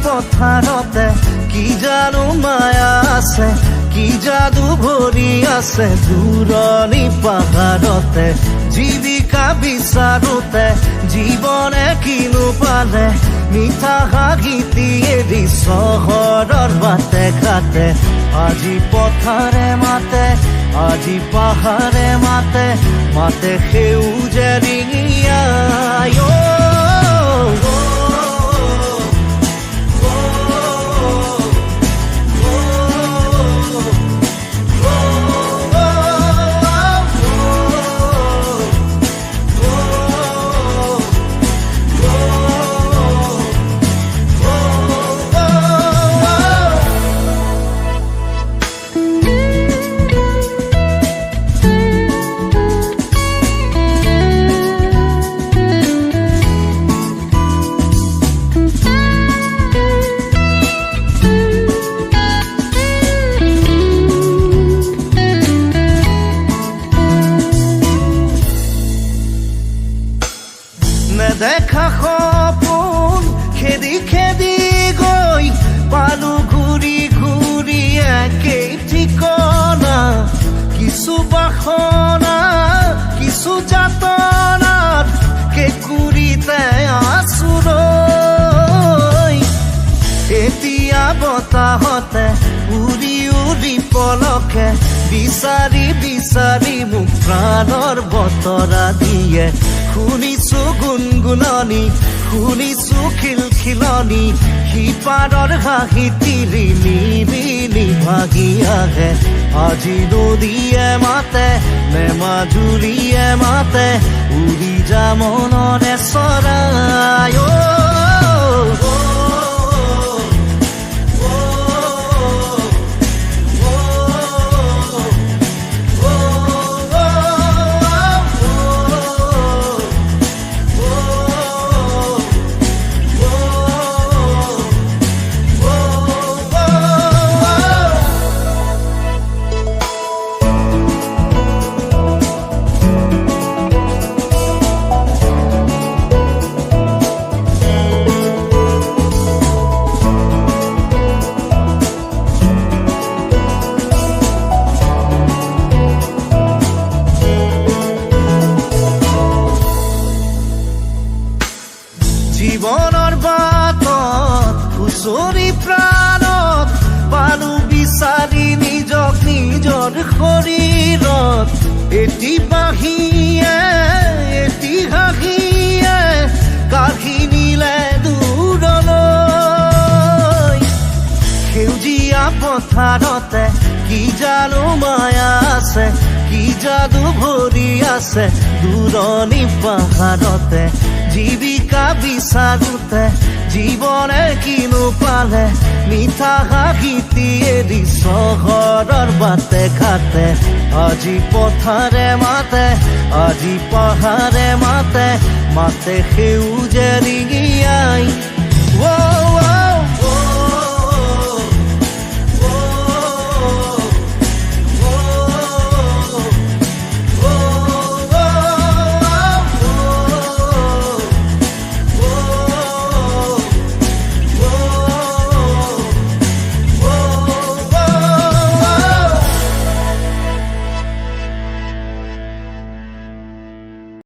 পথাৰতে কি জানো মায়া আছে, কি যাদু ভৰি আছে দূৰণি পাহাৰতে। জীৱিকা বিচাৰোতে জীৱনে কিনো পালে, মিঠা হাঁহিটি এৰি চহৰৰ বাটে ঘাটে। আজি পথাৰে মাতে, আজি পাহাৰে মাতে, মাতে সেউজে ৰিঙিয়াই। নেদেখা সপোন খেদি খেদি গৈ পালো ঘূৰি ঘূৰি একেই ঠিকনা। কিছু বাসনা কিছু যাতনাত কেঁকুৰিতে আছো ৰৈ। এতিয়া বতাহতে উৰি উৰি পলকে বিচাৰি বিচাৰি মোক প্ৰাণৰ বতৰা দিয়ে। শুনিছো গুণগুণনি, শুনিছো খিলখিলনি, সিপাৰৰ হাঁহি তিৰি নিবিলি ভাগি আহে। আজি নদীয়ে মাতে নে মাজুলীয়ে মাতে, উৰি যা মনৰে চৰাই। জীৱনৰ বাটত খুচৰি প্ৰাণত পালো বিচাৰি নিজক নিজৰ শৰীৰত। এটি বাঁহীয়ে এটি হাঁহিয়ে কাঢ়ি নিলে দূৰলৈ। সেউজীয়া পথাৰতে কি জানো মায়া আছে, কি যাদু ভৰি আছে দূৰণি পাহাৰতে। জীৱিকা বিচাৰোতে জীৱনে কিনো পালে, মিঠা হাঁহিটি এৰি চহৰৰ বাটে ঘাটে। আজি পথাৰে মাতে, আজি পাহাৰে মাতে, মাতে সেউজে ৰিঙিয়াই।